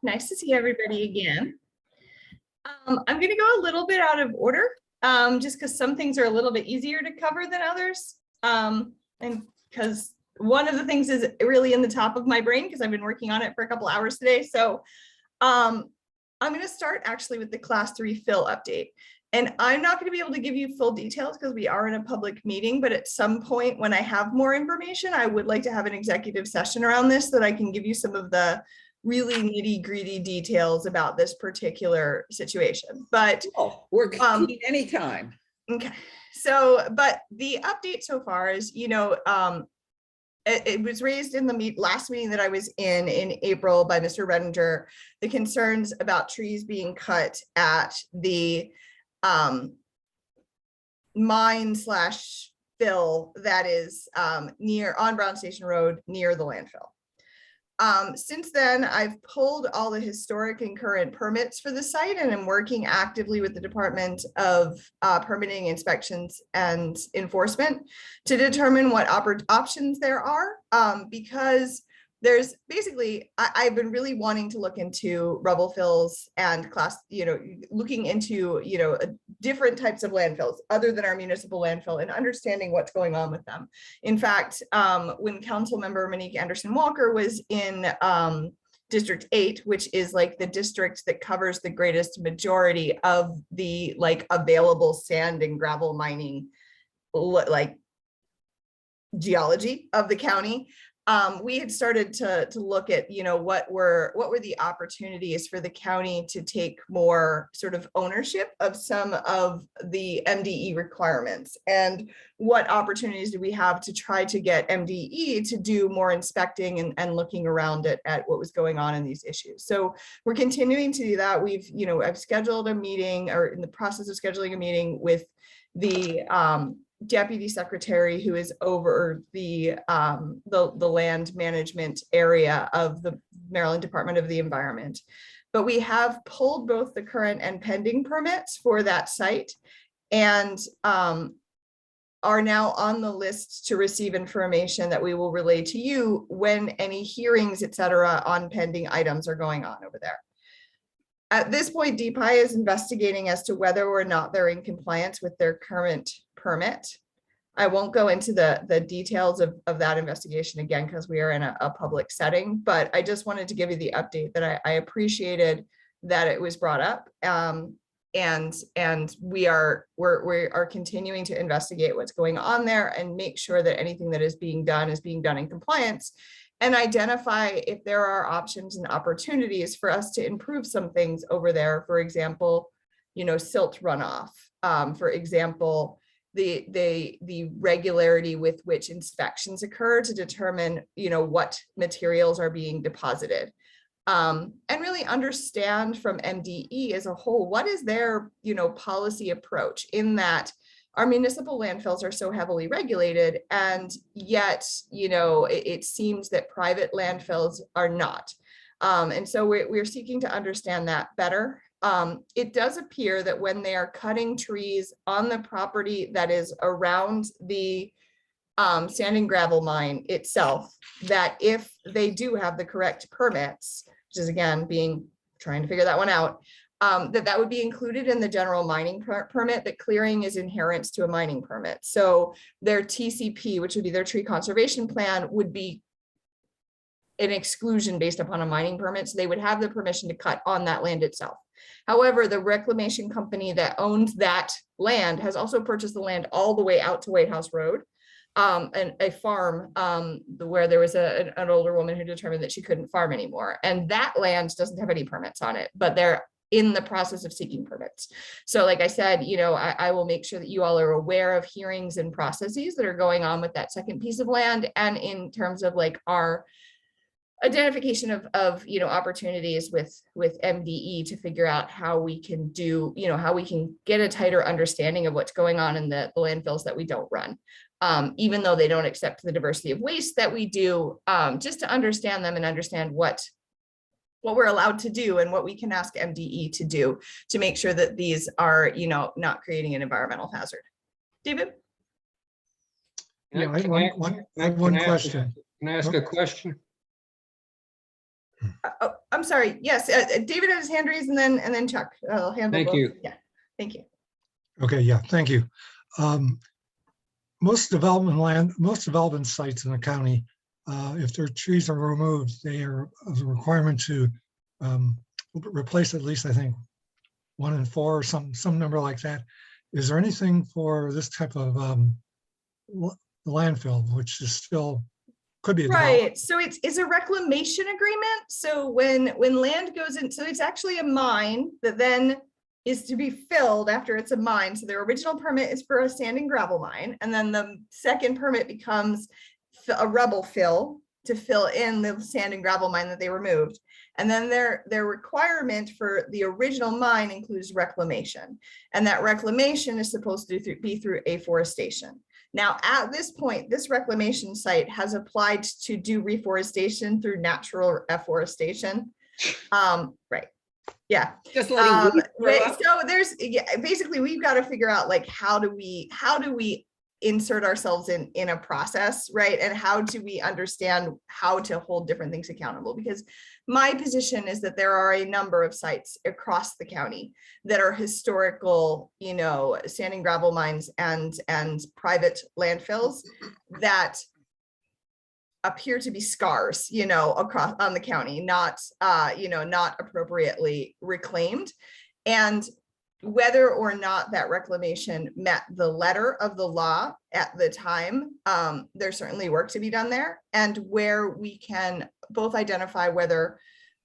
Nice to see everybody again. I'm going to go a little bit out of order, just because some things are a little bit easier to cover than others. And because one of the things is really in the top of my brain because I've been working on it for a couple hours today. So I'm going to start actually with the class 3 fill update. And I'm not going to be able to give you full details because we are in a public meeting, but at some point when I have more information, I would like to have an executive session around this so that I can give you some of the really nitty-gritty details about this particular situation. But we're keen anytime. Okay, so but the update so far is, it was raised in the last meeting that I was in April by Mr. Redinger, the concerns about trees being cut at the mine / fill that is near on Brown Station Road near the landfill. Since then, I've pulled all the historic and current permits for the site and I'm working actively with the Department of Permitting, Inspections, and Enforcement to determine what options there are, because there's basically, I've been really wanting to look into rubble fills and looking into, different types of landfills other than our municipal landfill and understanding what's going on with them. In fact, when Council Member Monique Anderson Walker was in District 8, which is like the district that covers the greatest majority of the available sand and gravel mining geology of the county, we had started to look at, what were the opportunities for the county to take more sort of ownership of some of the MDE requirements, and what opportunities do we have to try to get MDE to do more inspecting and looking around at what was going on in these issues. So we're continuing to do that. We've, I've scheduled a meeting, or in the process of scheduling a meeting with the Deputy Secretary who is over the land management area of the Maryland Department of the Environment. But we have pulled both the current and pending permits for that site, and are now on the list to receive information that we will relay to you when any hearings, etc., on pending items are going on over there. At this point, DPI is investigating as to whether or not they're in compliance with their current permit. I won't go into the details of that investigation again, because we are in a public setting, but I just wanted to give you the update that I appreciated that it was brought up. And we are continuing to investigate what's going on there and make sure that anything that is being done in compliance, and identify if there are options and opportunities for us to improve some things over there. For example, silt runoff, for example, the regularity with which inspections occur to determine, what materials are being deposited, and really understand from MDE as a whole, what is their, policy approach, in that our municipal landfills are so heavily regulated, and yet, it seems that private landfills are not. And so we're seeking to understand that better. It does appear that when they are cutting trees on the property that is around the sand and gravel mine itself, that if they do have the correct permits, which is again trying to figure that one out, that would be included in the general mining permit, that clearing is inherent to a mining permit. So their TCP, which would be their tree conservation plan, would be an exclusion based upon a mining permit. So they would have the permission to cut on that land itself. However, the reclamation company that owns that land has also purchased the land all the way out to White House Road, and a farm where there was an older woman who determined that she couldn't farm anymore. And that land doesn't have any permits on it, but they're in the process of seeking permits. So like I said, I will make sure that you all are aware of hearings and processes that are going on with that second piece of land, and in terms of our identification of opportunities with MDE to figure out how we can do, how we can get a tighter understanding of what's going on in the landfills that we don't run, even though they don't accept the diversity of waste that we do, just to understand them and understand what we're allowed to do and what we can ask MDE to do to make sure that these are, not creating an environmental hazard. David? Yeah, I have one question. Can I ask a question? Oh, I'm sorry. Yes, David has his hand raised, and then Chuck. I'll handle Thank both. you. Yeah, thank you. Okay, yeah, thank you. Most development sites in the county, if their trees are removed, they are of a requirement to replace at least, I think, 1 in 4 or some number like that. Is there anything for this type of landfill, which is still could be a development? Right. So it's a reclamation agreement. So when land goes in, so it's actually a mine that then is to be filled after it's a mine. So their original permit is for a sand and gravel mine, and then the second permit becomes a rubble fill to fill in the sand and gravel mine that they removed. And then their requirement for the original mine includes reclamation, and that reclamation is supposed to be through afforestation. Now, at this point, this reclamation site has applied to do reforestation through natural afforestation. Right. Yeah. Just letting weeds grow up. So there's basically we've got to figure out like how do we insert ourselves in a process, right? And how do we understand how to hold different things accountable? Because my position is that there are a number of sites across the county that are historical, sand and gravel mines and private landfills that appear to be scars, across on the county, not appropriately reclaimed. And whether or not that reclamation met the letter of the law at the time, there's certainly work to be done there, and where we can both identify whether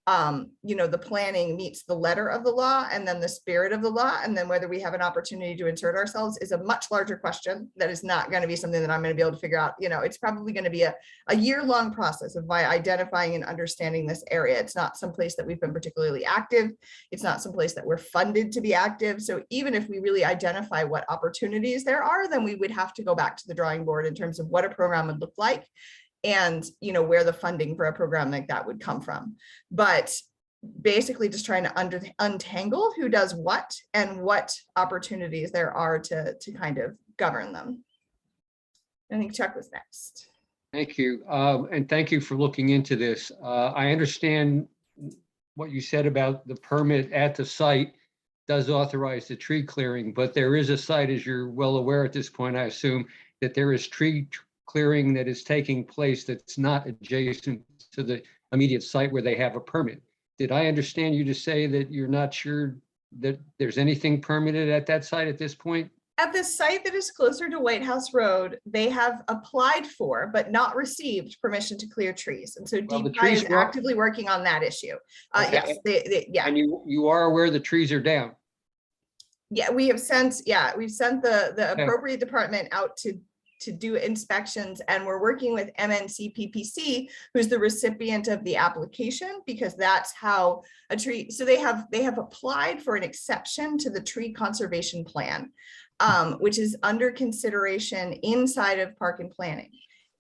the planning meets the letter of the law and then the spirit of the law, and then whether we have an opportunity to insert ourselves is a much larger question that is not going to be something that I'm going to be able to figure out. It's probably going to be a year-long process of identifying and understanding this area. It's not someplace that we've been particularly active. It's not someplace that we're funded to be active. So even if we really identify what opportunities there are, then we would have to go back to the drawing board in terms of what a program would look like, and where the funding for a program like that would come from. But basically just trying to untangle who does what and what opportunities there are to kind of govern them. I think Chuck was next. Thank you. And thank you for looking into this. I understand what you said about the permit at the site does authorize the tree clearing, but there is a site, as you're well aware at this point, I assume, that there is tree clearing that is taking place that's not adjacent to the immediate site where they have a permit. Did I understand you to say that you're not sure that there's anything permitted at that site at this point? At the site that is closer to White House Road, they have applied for but not received permission to clear trees, and so DPI is actively working on that issue. Okay. Yes, yeah. And you are aware the trees are down? Yeah, we've sent the appropriate department out to do inspections, and we're working with MNC PPC, who's the recipient of the application, because that's how a tree, so they have applied for an exception to the tree conservation plan, which is under consideration inside of park and planning.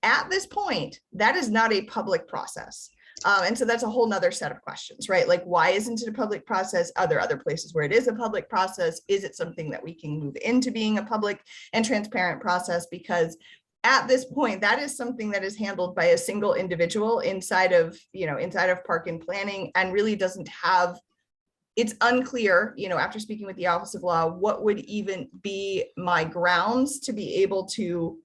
At this point, that is not a public process. And so that's a whole nother set of questions, right? Like, why isn't it a public process? Are there other places where it is a public process? Is it something that we can move into being a public and transparent process? Because at this point, that is something that is handled by a single individual inside of park and planning, and really doesn't have, it's unclear, after speaking with the Office of Law, what would even be my grounds to be able to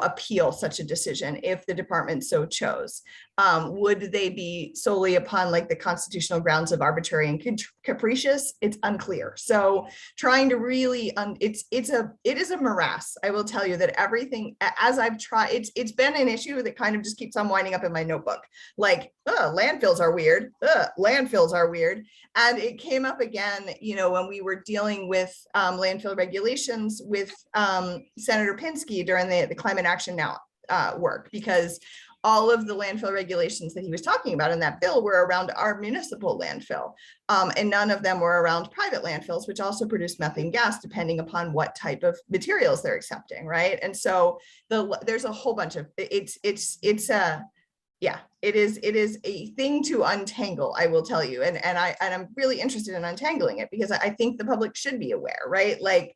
appeal such a decision if the department so chose. Would they be solely upon like the constitutional grounds of arbitrary and capricious? It's unclear. So trying to really, it is a morass. I will tell you that everything, as I've tried, it's been an issue that kind of just keeps on winding up in my notebook. Like, landfills are weird. Landfills are weird. And it came up again, when we were dealing with landfill regulations with Senator Pinsky during the Climate Action Now work, because all of the landfill regulations that he was talking about in that bill were around our municipal landfill, and none of them were around private landfills, which also produce methane gas depending upon what type of materials they're accepting, right? And so there's a whole bunch of it is a thing to untangle, I will tell you, and I'm really interested in untangling it, because I think the public should be aware, right? Like,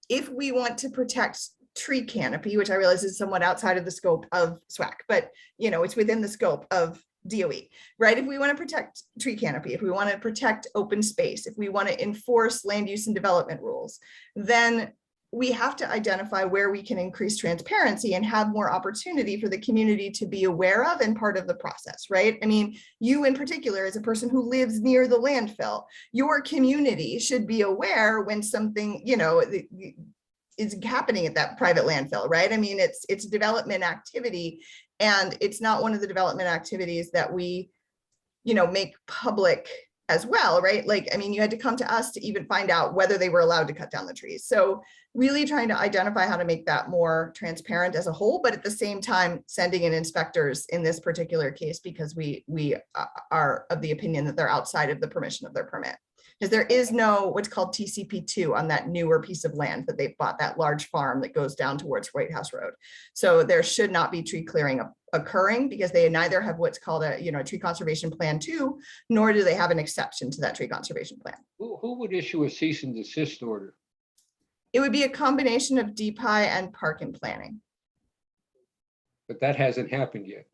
if we want to protect tree canopy, which I realize is somewhat outside of the scope of SWAC, but it's within the scope of DOE, right? If we want to protect tree canopy, if we want to protect open space, if we want to enforce land use and development rules, then we have to identify where we can increase transparency and have more opportunity for the community to be aware of and part of the process, right? I mean, you in particular, as a person who lives near the landfill, your community should be aware when something, you know, is happening at that private landfill, right? I mean, it's development activity, and it's not one of the development activities that we, you know, make public as well, right? Like, I mean, you had to come to us to even find out whether they were allowed to cut down the trees. So really trying to identify how to make that more transparent as a whole, but at the same time, sending in inspectors in this particular case, because we are of the opinion that they're outside of the permission of their permit. Because there is no what's called TCP2 on that newer piece of land that they've bought, that large farm that goes down towards White House Road. So there should not be tree clearing occurring, because they neither have what's called a, you know, a tree conservation plan 2, nor do they have an exception to that tree conservation plan. Who would issue a cease and desist order? It would be a combination of DPI and park and planning. But that hasn't happened yet.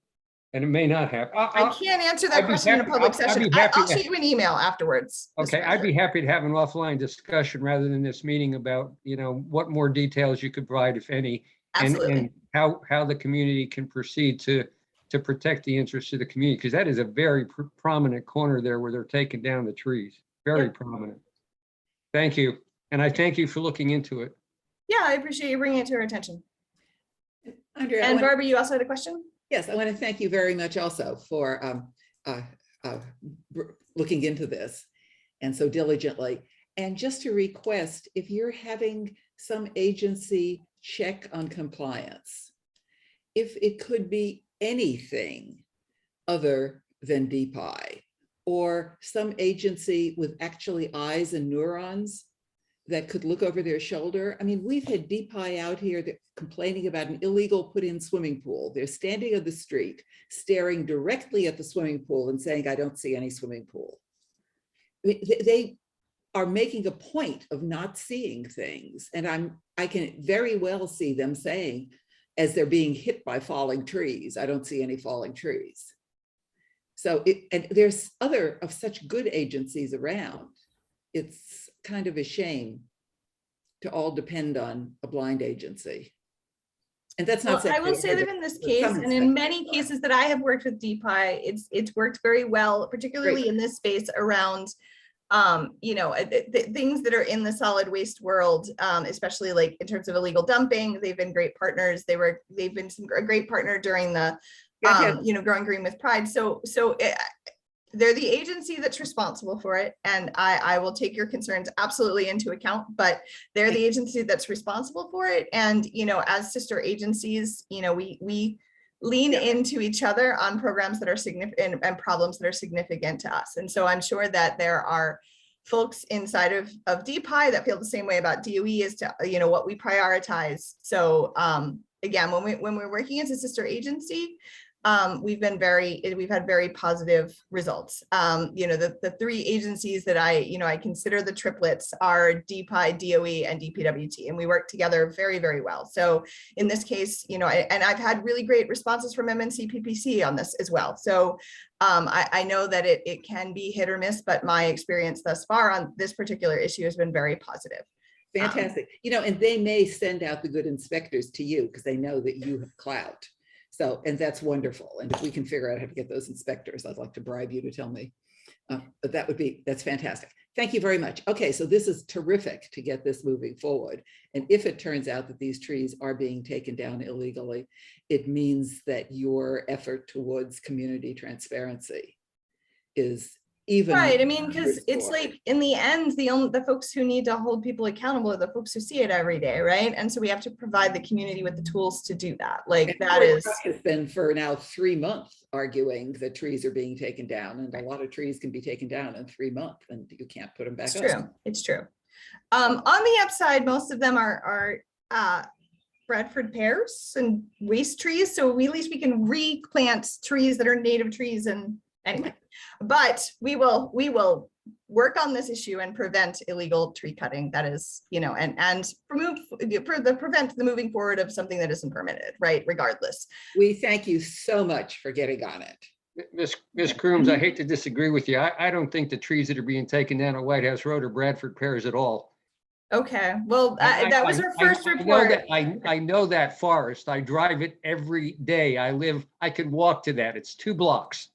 And it may not happen. I can't answer that I'd be question in a happy- public I'd be session. happy I'll to- shoot you an email afterwards. Mr. Okay, I'd be Manager. happy to have an offline discussion rather than this meeting about, you know, what more details you could provide, if any, Absolutely. and how the community can proceed to protect the interests of the community, because that is a very prominent corner there where they're taking down the trees. Very Yep. prominent. Thank you. And I thank you for looking into it. Yeah, I appreciate you bringing it to our attention. Andrea, And Barbara, you also had a question? yes, I want to thank you very much also for looking into this and so diligently. And just to request, if you're having some agency check on compliance, if it could be anything other than DPI, or some agency with actually eyes and neurons that could look over their shoulder. I mean, we've had DPI out here that complaining about an illegal put-in swimming pool. They're standing on the street, staring directly at the swimming pool and saying, I don't see any swimming pool. I mean, they are making a point of not seeing things. And I can very well see them saying, as they're being hit by falling trees, I don't see any falling trees. So, and there's other of such good agencies around. It's kind of a shame to all depend on a blind agency. And that's not Well, I will say that in this case, and in many cases that I have worked with DPI, it's worked very well, particularly in this space around, you know, things that are in the solid waste world, especially like in terms of illegal dumping. They've been great partners. They've been a great partner during the, you know, Growing Green with Pride. So they're the agency that's responsible for it. And I will take your concerns absolutely into account, but they're the agency that's responsible for it. And, you know, as sister agencies, you know, we lean into each other on programs that are significant and problems that are significant to us. And so I'm sure that there are folks inside of DPI that feel the same way about DOE as to, you know, what we prioritize. So again, when we're working as a sister agency, we've had very positive results. You know, the three agencies that I consider the triplets are DPI, DOE, and DPWT, and we work together very, very well. So in this case, you know, and I've had really great responses from MNC-PPC on this as well. So I know that it can be hit or miss, but my experience thus far on this particular issue has been very positive. Fantastic. You know, and they may send out the good inspectors to you because they know that you have clout. So, and that's wonderful. And if we can figure out how to get those inspectors, I'd like to bribe you to tell me. But that's fantastic. Thank you very much. Okay, so this is terrific to get this moving forward. And if it turns out that these trees are being taken down illegally, it means that your effort towards community transparency is even right. I mean, because it's like in the end, the folks who need to hold people accountable are the folks who see it every day, right? And so we have to provide the community with the tools to do that. Like that is has been for now 3 months arguing that trees are being taken down, and a lot of trees can be taken down in 3 months, and you can't put them back up. It's true. It's true. On the upside, most of them are Bradford pears and waste trees. So at least we can replant trees that are native trees. And anyway, but we will work on this issue and prevent illegal tree cutting. That is, you know, and prevent the moving forward of something that isn't permitted, right? Regardless. We thank you so much for getting on it. Ms. Crooms, I hate to disagree with you. I don't think the trees that are being taken down at White House Road are Bradford pears at all. Okay, well, that was our first I know report. that- I know that forest. I drive it every day. I could walk to that. It's 2 blocks.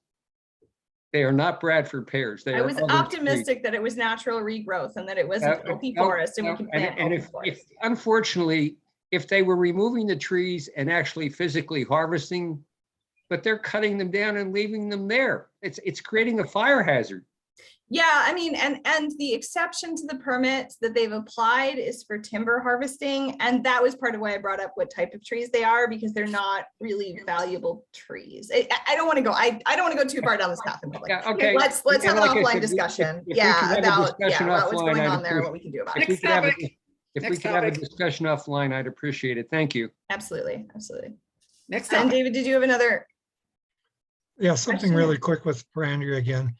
They are not Bradford pears. They I are was other trees. optimistic that it was natural regrowth and that it wasn't healthy No, forest and we no, can plant and healthy if, forest. unfortunately, if they were removing the trees and actually physically harvesting, but they're cutting them down and leaving them there. It's creating a fire hazard. Yeah, I mean, and the exception to the permits that they've applied is for timber harvesting. And that was part of why I brought up what type of trees they are, because they're not really valuable trees. I don't want to go, I don't want to go too far down this path in public. Yeah, okay. Let's And have an like I offline said, discussion. if we Yeah, could have a about discussion what's offline, going I'd on there, and what we appreciate- can do about If it. we could have topic. if we Next could have a topic. discussion offline, I'd appreciate it. Thank you. Absolutely, absolutely. Next And topic. David, did you have another? Yeah, something Question. really quick with Brandy again.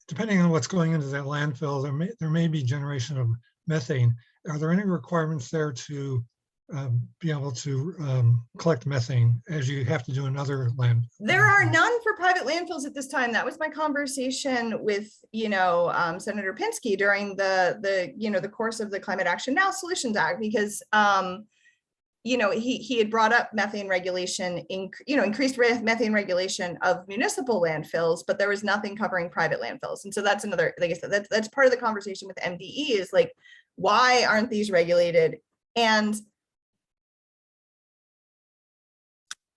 Depending on what's going into that landfill, there may be generation of methane. Are there any requirements there to be able to collect methane as you have to do another land? There are none for private landfills at this time. That was my conversation with, Senator Pinsky during the course of the Climate Action Now Solutions Act, because, he had brought up methane regulation, increased methane regulation of municipal landfills, but there was nothing covering private landfills. And so that's another, like I said, that's part of the conversation with MDE is like, why aren't these regulated? And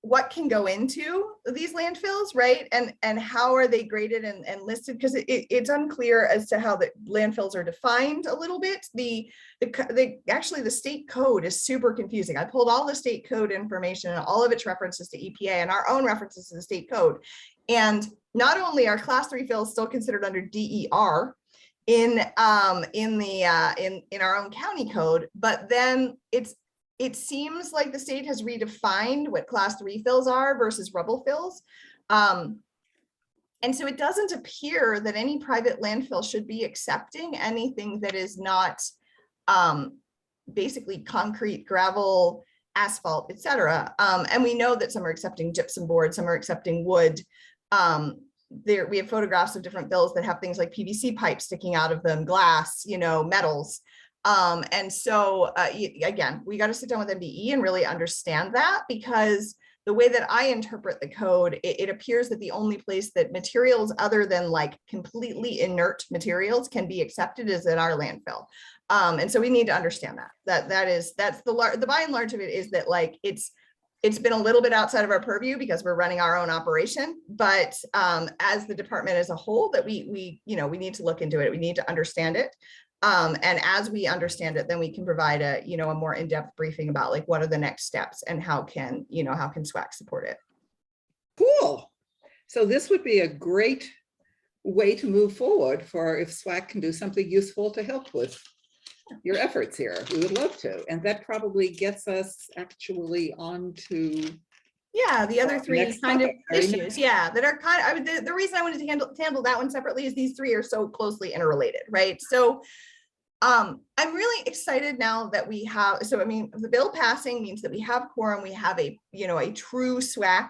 what can go into these landfills, right? And how are they graded and listed? Because it's unclear as to how the landfills are defined a little bit. Actually, the state code is super confusing. I pulled all the state code information and all of its references to EPA and our own references to the state code. And not only are class 3 fills still considered under DER in our own county code, but then it seems like the state has redefined what class 3 fills are versus rubble fills. And so it doesn't appear that any private landfill should be accepting anything that is not basically concrete, gravel, asphalt, etc. And we know that some are accepting gypsum board, some are accepting wood. We have photographs of different bills that have things like PVC pipes sticking out of them, glass, metals. And so again, we got to sit down with MDE and really understand that, because the way that I interpret the code, it appears that the only place that materials other than like completely inert materials can be accepted is at our landfill. And so we need to understand that's the by and large of it is that like it's been a little bit outside of our purview because we're running our own operation, but as the department as a whole, that we need to look into it. We need to understand it. And as we understand it, then we can provide a more in-depth briefing about like what are the next steps and how can SWAC support it. Cool. So this would be a great way to move forward for if SWAC can do something useful to help with your efforts here. We would love to. And that probably gets us actually on to the other three next kind of topic. Are you issues, that are kind of, the reason I wanted to handle that one separately is these three are so closely interrelated, right? So I'm really excited now that we have, the bill passing means that we have quorum, we have a true SWAC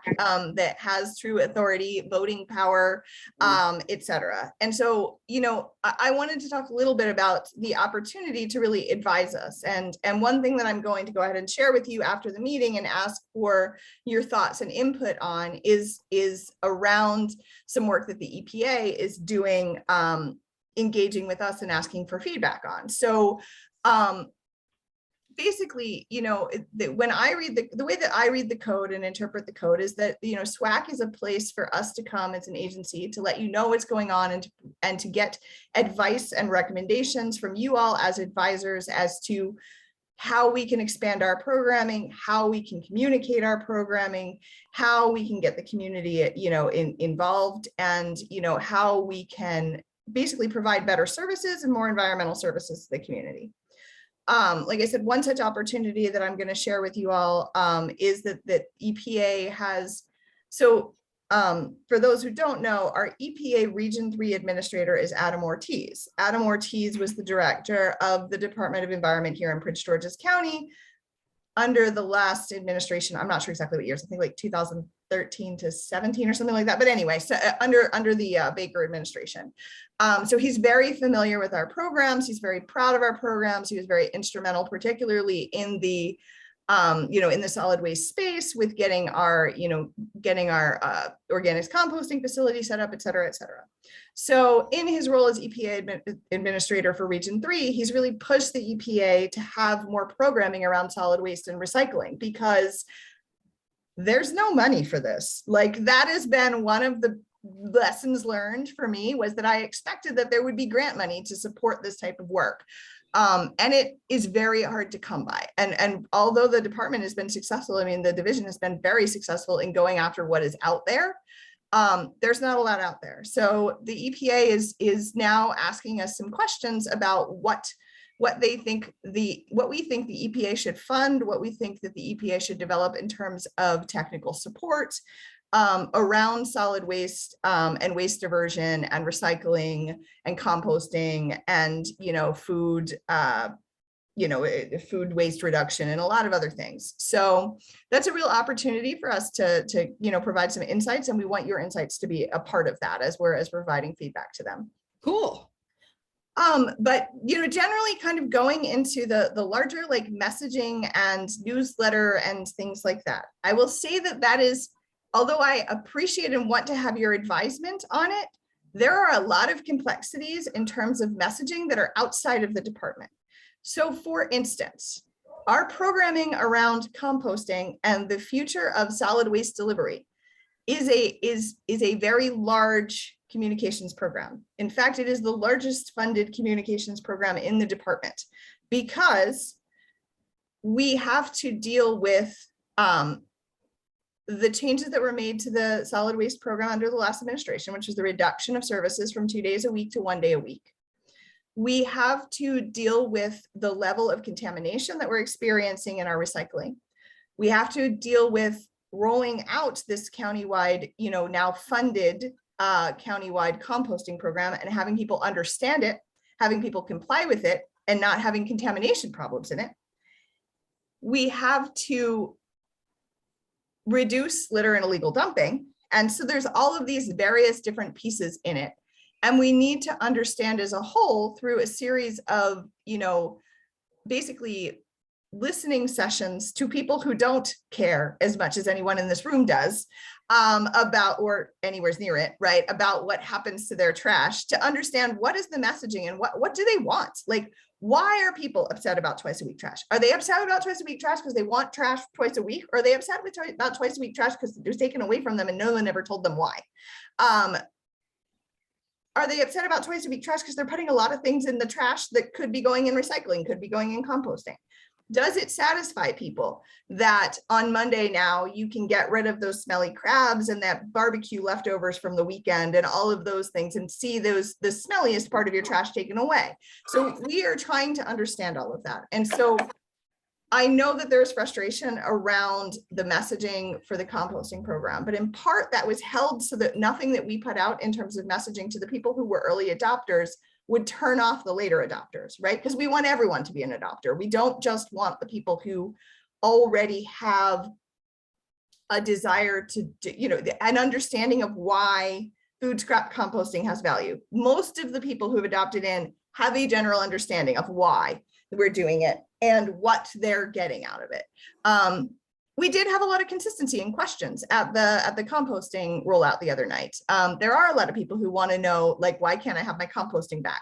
that has true authority, voting power, et cetera. And so, I wanted to talk a little bit about the opportunity to really advise us. And one thing that I'm going to go ahead and share with you after the meeting and ask for your thoughts and input on is around some work that the EPA is doing, engaging with us and asking for feedback on. So basically, when I read the way that I read the code and interpret the code is that, SWAC is a place for us to come as an agency to let you know what's going on and to get advice and recommendations from you all as advisors as to how we can expand our programming, how we can communicate our programming, how we can get the community, involved, and, how we can basically provide better services and more environmental services to the community. Like I said, one such opportunity that I'm going to share with you all is that EPA has, so for those who don't know, our EPA Region 3 Administrator is Adam Ortiz. Adam Ortiz was the director of the Department of Environment here in Prince George's County under the last administration. I'm not sure exactly what years, I think like 2000, 13 to 17 or something like that. But anyway, so under the Baker administration. So he's very familiar with our programs. He's very proud of our programs. He was very instrumental, particularly in the in the solid waste space with getting our organics composting facility set up, et cetera, et cetera. So in his role as EPA administrator for Region 3, he's really pushed the EPA to have more programming around solid waste and recycling, because there's no money for this. Like, that has been one of the lessons learned for me, was that I expected that there would be grant money to support this type of work. And it is very hard to come by. And although the department has been successful, I mean, the division has been very successful in going after what is out there. There's not a lot out there. So the EPA is now asking us some questions about what we think the EPA should fund, what we think that the EPA should develop in terms of technical support around solid waste and waste diversion and recycling and composting and, food waste reduction and a lot of other things. So that's a real opportunity for us to provide some insights, and we want your insights to be a part of that as we're providing feedback to them. Cool. But generally kind of going into the larger like messaging and newsletter and things like that, I will say that is, although I appreciate and want to have your advisement on it, there are a lot of complexities in terms of messaging that are outside of the department. So for instance, our programming around composting and the future of solid waste delivery is a very large communications program. In fact, it is the largest funded communications program in the department, because we have to deal with the changes that were made to the solid waste program under the last administration, which is the reduction of services from 2 days a week to 1 day a week. We have to deal with the level of contamination that we're experiencing in our recycling. We have to deal with rolling out this countywide, now funded countywide composting program and having people understand it, having people comply with it, and not having contamination problems in it. We have to reduce litter and illegal dumping. And so there's all of these various different pieces in it. And we need to understand as a whole through a series of, basically listening sessions to people who don't care as much as anyone in this room does about, or anywhere near it, right, about what happens to their trash, to understand what is the messaging and what do they want? Like, why are people upset about twice a week trash? Are they upset about twice a week trash because they want trash twice a week? Or are they upset about twice a week trash because it was taken away from them and no one ever told them why? Are they upset about twice a week trash because they're putting a lot of things in the trash that could be going in recycling, could be going in composting? Does it satisfy people that on Monday now you can get rid of those smelly crabs and that barbecue leftovers from the weekend and all of those things and see the smelliest part of your trash taken away? So we are trying to understand all of that. And so I know that there's frustration around the messaging for the composting program, but in part that was held so that nothing that we put out in terms of messaging to the people who were early adopters would turn off the later adopters, right? Because we want everyone to be an adopter. We don't just want the people who already have a desire to, an understanding of why food scrap composting has value. Most of the people who have adopted in have a general understanding of why we're doing it and what they're getting out of it. We did have a lot of consistency and questions at the composting rollout the other night. There are a lot of people who want to know, like, why can't I have my composting back?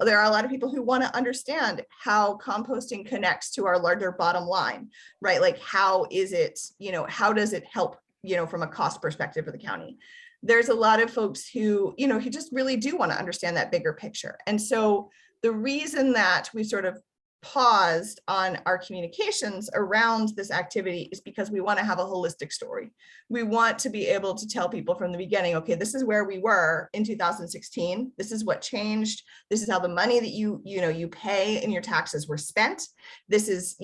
There are a lot of people who want to understand how composting connects to our larger bottom line, right? Like, how is it, how does it help, from a cost perspective for the county? There's a lot of folks who, who just really do want to understand that bigger picture. And so the reason that we sort of paused on our communications around this activity is because we want to have a holistic story. We want to be able to tell people from the beginning, okay, this is where we were in 2016. This is what changed. This is how the money that you pay in your taxes were spent. This is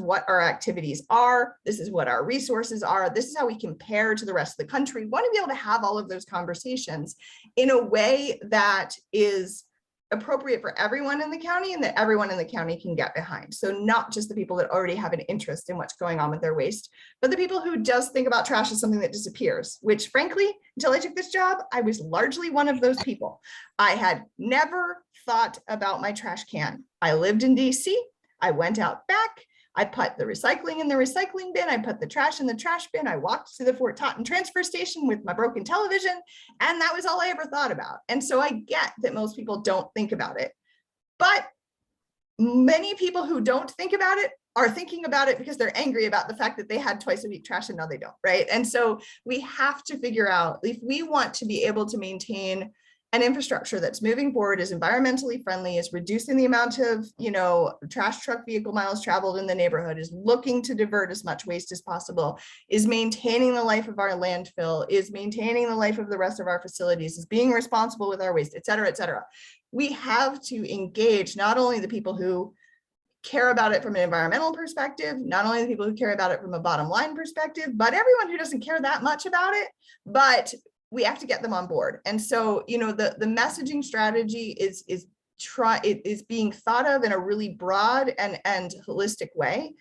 what our activities are. This is what our resources are. This is how we compare to the rest of the country. We want to be able to have all of those conversations in a way that is appropriate for everyone in the county and that everyone in the county can get behind. So not just the people that already have an interest in what's going on with their waste, but the people who just think about trash as something that disappears, which frankly, until I took this job, I was largely one of those people. I had never thought about my trash can. I lived in DC. I went out back. I put the recycling in the recycling bin. I put the trash in the trash bin. I walked to the Fort Totten transfer station with my broken television. And that was all I ever thought about. And so I get that most people don't think about it. But many people who don't think about it are thinking about it because they're angry about the fact that they had twice a week trash and now they don't, right? And so we have to figure out, if we want to be able to maintain an infrastructure that's moving forward, is environmentally friendly, is reducing the amount of, trash truck vehicle miles traveled in the neighborhood, is looking to divert as much waste as possible, is maintaining the life of our landfill, is maintaining the life of the rest of our facilities, is being responsible with our waste, et cetera, et cetera. We have to engage not only the people who care about it from an environmental perspective, not only the people who care about it from a bottom line perspective, but everyone who doesn't care that much about it, but we have to get them on board. And so, the messaging strategy is being thought of in a really broad and holistic way.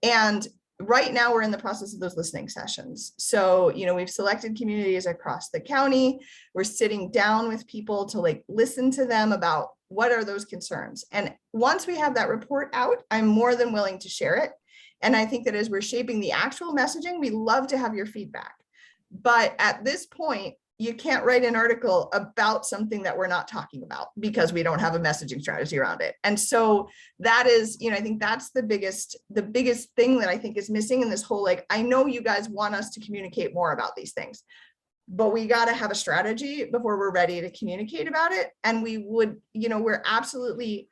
And right now we're in the process of those listening sessions. So, we've selected communities across the county. We're sitting down with people to listen to them about what are those concerns. And once we have that report out, I'm more than willing to share it. And I think that as we're shaping the actual messaging, we love to have your feedback. But at this point, you can't write an article about something that we're not talking about because we don't have a messaging strategy around it. And so that is, I think that's the biggest thing that I think is missing in this whole, I know you guys want us to communicate more about these things, but we got to have a strategy before we're ready to communicate about it. And we would, we're absolutely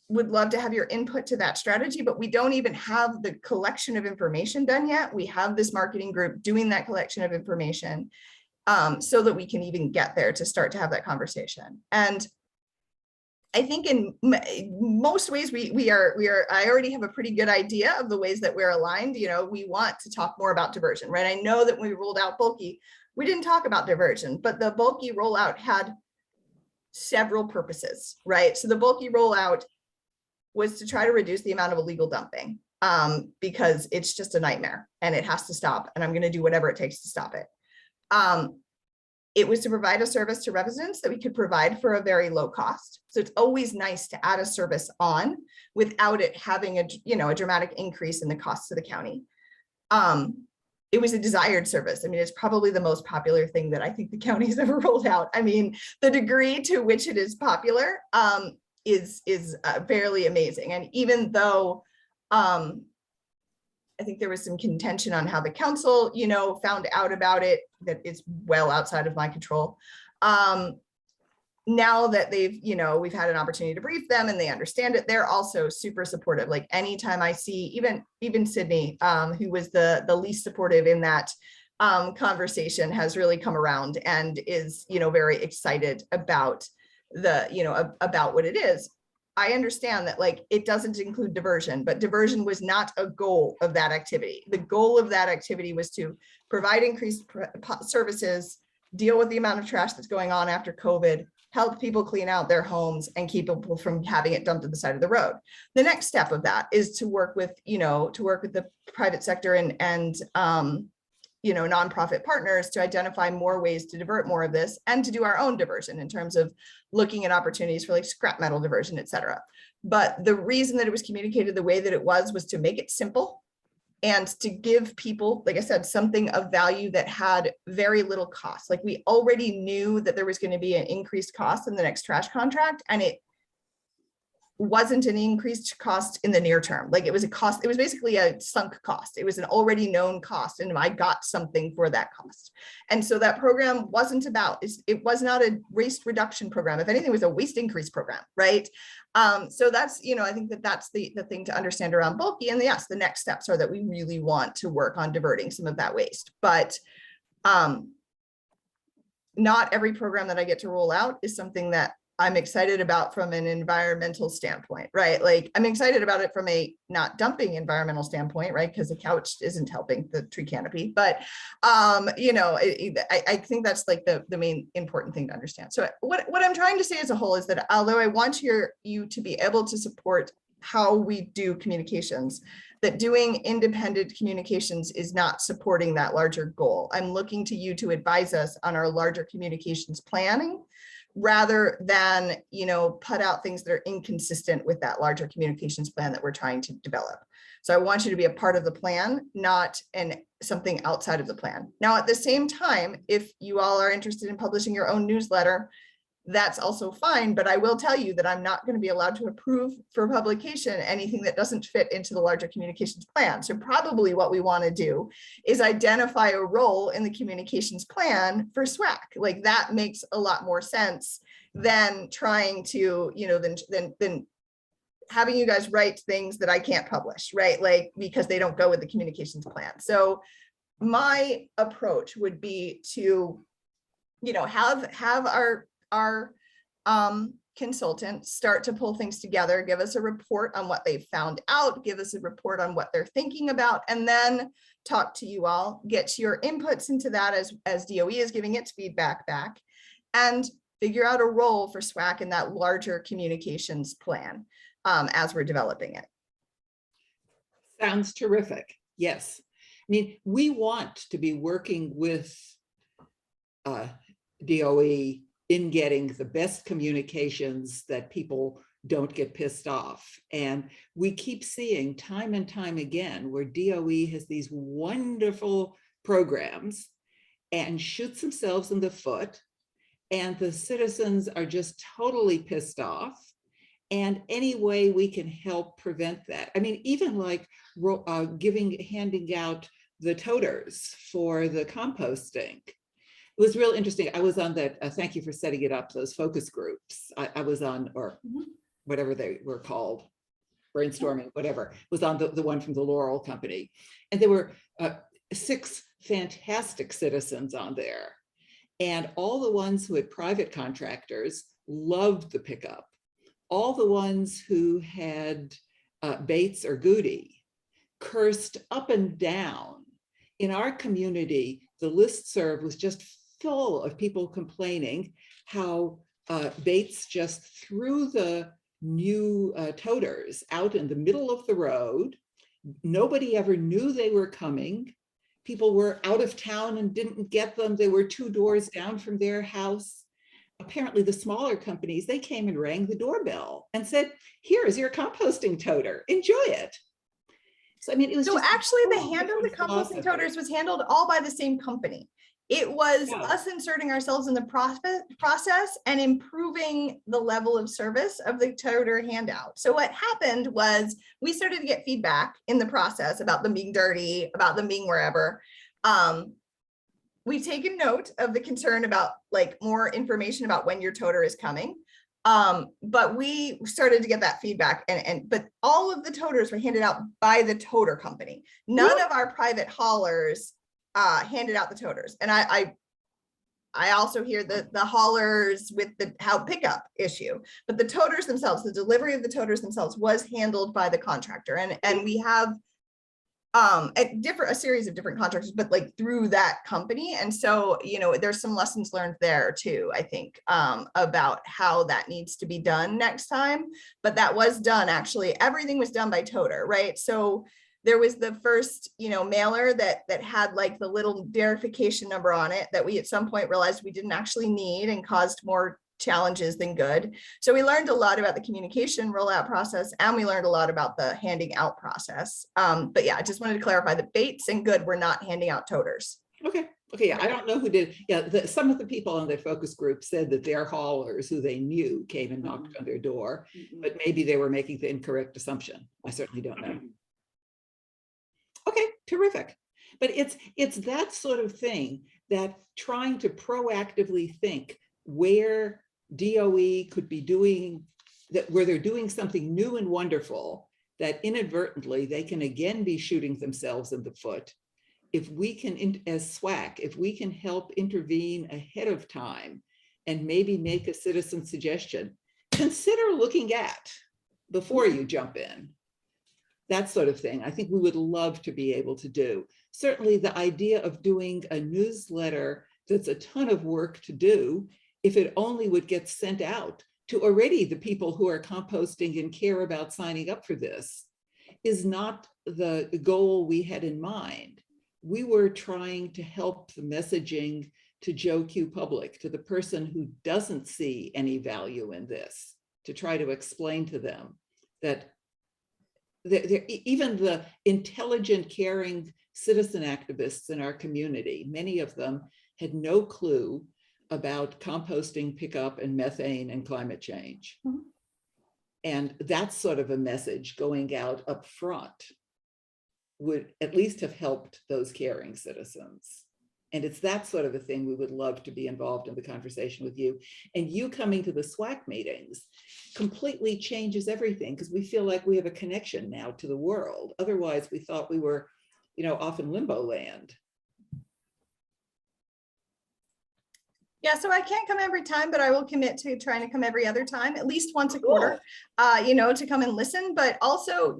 would love to have your input to that strategy, but we don't even have the collection of information done yet. We have this marketing group doing that collection of information so that we can even get there to start to have that conversation. And I think in most ways I already have a pretty good idea of the ways that we're aligned. We want to talk more about diversion, right? I know that when we rolled out bulky, we didn't talk about diversion, but the bulky rollout had several purposes, right? So the bulky rollout was to try to reduce the amount of illegal dumping because it's just a nightmare and it has to stop. And I'm going to do whatever it takes to stop it. It was to provide a service to residents that we could provide for a very low cost. So it's always nice to add a service on without it having a dramatic increase in the cost to the county. It was a desired service. I mean, it's probably the most popular thing that I think the county's ever rolled out. I mean, the degree to which it is popular is fairly amazing. And even though I think there was some contention on how the council, found out about it, that it's well outside of my control. Now that we've had an opportunity to brief them and they understand it, they're also super supportive. Like anytime I see even Sydney, who was the least supportive in that conversation, has really come around and is, very excited about about what it is. I understand that it doesn't include diversion, but diversion was not a goal of that activity. The goal of that activity was to provide increased services, deal with the amount of trash that's going on after COVID, help people clean out their homes and keep people from having it dumped to the side of the road. The next step of that is to work with, the private sector and nonprofit partners to identify more ways to divert more of this and to do our own diversion in terms of looking at opportunities for scrap metal diversion, et cetera. But the reason that it was communicated the way that it was to make it simple and to give people, like I said, something of value that had very little cost. We already knew that there was going to be an increased cost in the next trash contract, and it wasn't an increased cost in the near term. It was a cost, it was basically a sunk cost. It was an already known cost, and I got something for that cost. And so that program wasn't it was not a waste reduction program. If anything, it was a waste increase program, right? So that's, I think that's the thing to understand around bulky. And yes, the next steps are that we really want to work on diverting some of that waste, but not every program that I get to roll out is something that I'm excited about from an environmental standpoint, right? Like I'm excited about it from a not dumping environmental standpoint, right? Because the couch isn't helping the tree canopy, but you know, I think that's like the main important thing to understand. So what I'm trying to say as a whole is that although I want you to be able to support how we do communications, that doing independent communications is not supporting that larger goal. I'm looking to you to advise us on our larger communications planning, rather than, you know, put out things that are inconsistent with that larger communications plan that we're trying to develop. So I want you to be a part of the plan, not something outside of the plan. Now, at the same time, if you all are interested in publishing your own newsletter, that's also fine, but I will tell you that I'm not going to be allowed to approve for publication anything that doesn't fit into the larger communications plan. So probably what we want to do is identify a role in the communications plan for SWAC. Like that makes a lot more sense than trying to, you know, than having you guys write things that I can't publish, right? Like, because they don't go with the communications plan. So my approach would be to, you know, have our consultant start to pull things together, give us a report on what they've found out, give us a report on what they're thinking about, and then talk to you all, get your inputs into that as DOE is giving its feedback back, and figure out a role for SWAC in that larger communications plan as we're developing it. Sounds terrific. Yes. I mean, we want to be working with DOE in getting the best communications that people don't get pissed off. And we keep seeing time and time again where DOE has these wonderful programs and shoots themselves in the foot, and the citizens are just totally pissed off. And any way we can help prevent that. I mean, even like handing out the toters for the composting. It was real interesting. I was on that, thank you for setting it up, those focus groups. I was on, or whatever they were called, brainstorming, whatever, was on the one from the Laurel Company. And there were 6 fantastic citizens on there. And all the ones who had private contractors loved the pickup. All the ones who had Bates or Goody cursed up and down. In our community, the listserv was just full of people complaining how Bates just threw the new toters out in the middle of the road. Nobody ever knew they were coming. People were out of town and didn't get them. They were 2 doors down from their house. Apparently the smaller companies, they came and rang the doorbell and said, here is your composting toter, enjoy it. So, I mean, it was So just actually the hand of the composting toters was handled all by the same company. It was us inserting ourselves in the process and improving the level of service of the toter handout. So what happened was we started to get feedback in the process about them being dirty, about them being wherever. We've taken note of the concern about like more information about when your toter is coming. But we started to get that feedback but all of the toters were handed out by the toter company. None of our private haulers handed out the toters. And I also hear the haulers with the pickup issue, but the toters themselves, the delivery of the toters themselves was handled by the contractor. And we have a series of different contractors, but like through that company. And so, you know, there's some lessons learned there too, I think, about how that needs to be done next time. But that was done, actually, everything was done by toter, right? So there was the first, you know, mailer that had like the little verification number on it that we at some point realized we didn't actually need and caused more challenges than good. So we learned a lot about the communication rollout process, and we learned a lot about the handing out process. But yeah, I just wanted to clarify that Bates and Good were not handing out toters. Okay. Yeah, I don't know who did. Yeah, some of the people on the focus group said that their haulers, who they knew, came and knocked on their door, but maybe they were making the incorrect assumption. I certainly don't know. Okay, terrific. But it's that sort of thing, that trying to proactively think where DOE could be doing that, where they're doing something new and wonderful, that inadvertently they can again be shooting themselves in the foot. If we can, as SWAC, if we can help intervene ahead of time and maybe make a citizen suggestion, consider looking at before you jump in. That sort of thing. I think we would love to be able to do. Certainly the idea of doing a newsletter that's a ton of work to do, if it only would get sent out to already the people who are composting and care about signing up for this, is not the goal we had in mind. We were trying to help the messaging to Joe Q public, to the person who doesn't see any value in this, to try to explain to them that even the intelligent, caring citizen activists in our community, many of them had no clue about composting, pickup, and methane and climate change. Mm-hmm. And that's sort of a message going out up front would at least have helped those caring citizens. And it's that sort of a thing we would love to be involved in the conversation with you. And you coming to the SWAC meetings completely changes everything, because we feel like we have a connection now to the world. Otherwise, we thought we were, off in limbo land. Yeah, so I can't come every time, but I will commit to trying to come every other time, at least once a quarter, to come and listen. But also,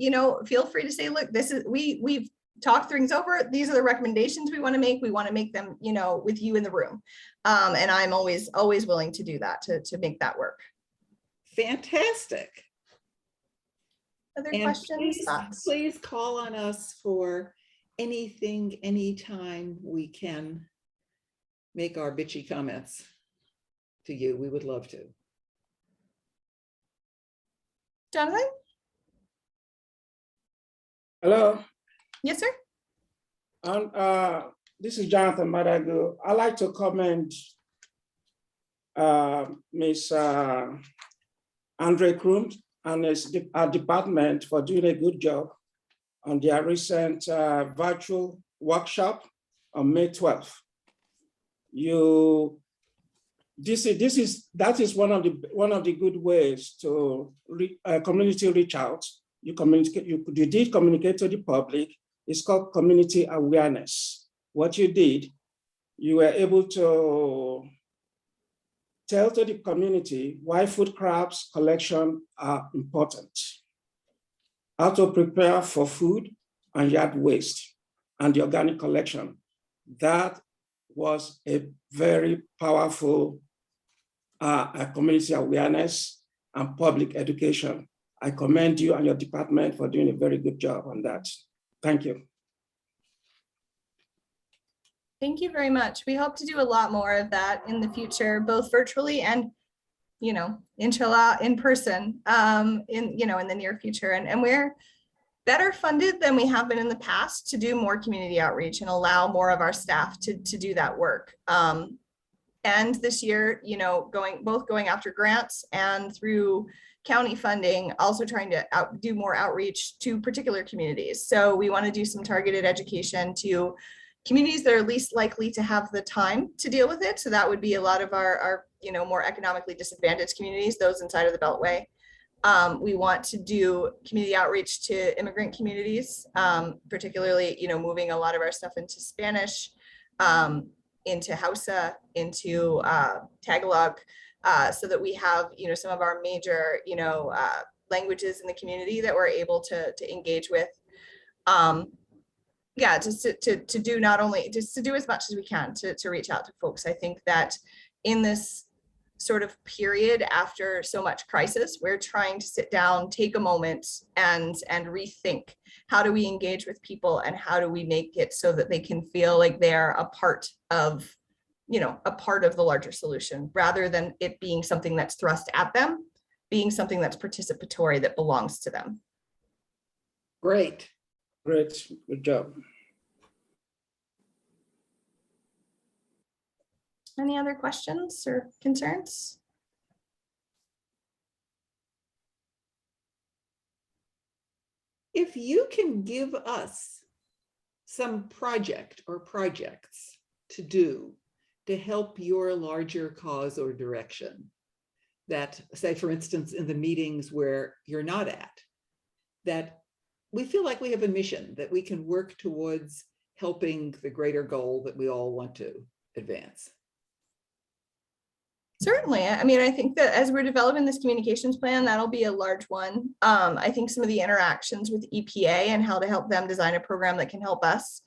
feel free to say, look, this is, we've talked things over. These are the recommendations we want to make. We want to make them, with you in the room. And I'm always willing to do that, to make that work. Fantastic. Other And questions, thoughts? Please call on us for anything, anytime we can make our bitchy comments to you. We would love to. Jonathan? Hello. Yes, sir. This is Jonathan Madagu. I'd like to commend Ms. Andre Krum and our department for doing a good job on their recent virtual workshop on May 12th. That is one of the good ways to community reach out. You did communicate to the public. It's called community awareness. What you did, you were able to tell to the community why food scraps collection are important, how to prepare for food and yard waste, and the organic collection. That was a very powerful community awareness and public education. I commend you and your department for doing a very good job on that. Thank you. Thank you very much. We hope to do a lot more of that in the future, both virtually and, inshallah, in person, in the near future. And we're better funded than we have been in the past to do more community outreach and allow more of our staff to do that work. And this year, going after grants and through county funding, also trying to do more outreach to particular communities. So we want to do some targeted education to communities that are least likely to have the time to deal with it. So that would be a lot of our more economically disadvantaged communities, those inside of the Beltway. We want to do community outreach to immigrant communities, particularly, moving a lot of our stuff into Spanish, into Hausa, into Tagalog, so that we have, some of our major, languages in the community that we're able to engage with. Yeah, just to do not only just to do as much as we can to reach out to folks. I think that in this sort of period after so much crisis, we're trying to sit down, take a moment and rethink, how do we engage with people and how do we make it so that they can feel like they're a part of, a part of the larger solution, rather than it being something that's thrust at them, being something that's participatory, that belongs to them. Great. Great, good job. Any other questions or concerns? If you can give us some project or projects to do to help your larger cause or direction, that, say, for instance, in the meetings where you're not at, that we feel like we have a mission that we can work towards helping the greater goal that we all want to advance. Certainly. I mean, I think that as we're developing this communications plan, that'll be a large one. I think some of the interactions with EPA and how to help them design a program that can help us.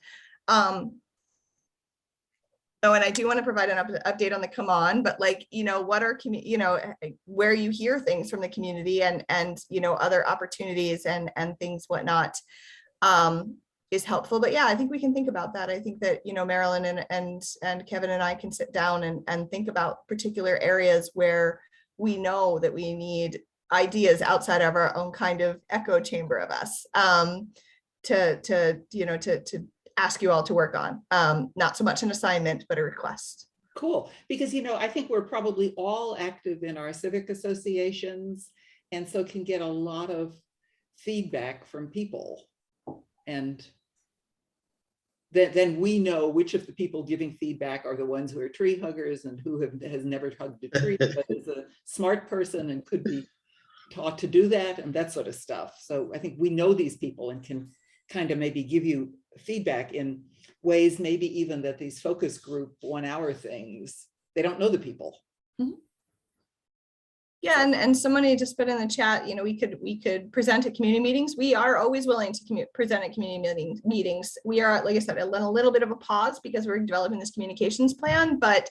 Oh, and I do want to provide an update on the come on, but like, you know, what are, you know, where you hear things from the community and, you know, other opportunities and things, whatnot, is helpful. But yeah, I think we can think about that. I think that, you know, Marilyn and Kevin and I can sit down and think about particular areas where we know that we need ideas outside of our own kind of echo chamber of us, to ask you all to work on. Not so much an assignment, but a request. Cool, because, you know, I think we're probably all active in our civic associations, and so can get a lot of feedback from people. And then we know which of the people giving feedback are the ones who are tree huggers and who has never hugged a tree, but is a smart person and could be taught to do that and that sort of stuff. So I think we know these people and can kind of maybe give you feedback in ways maybe even that these focus group 1 hour things, they don't know the people. Mm-hmm. Yeah, and somebody just put in the chat, you know, we could present at community meetings. We are always willing to present at community meetings. We are, like I said, a little bit of a pause because we're developing this communications plan, but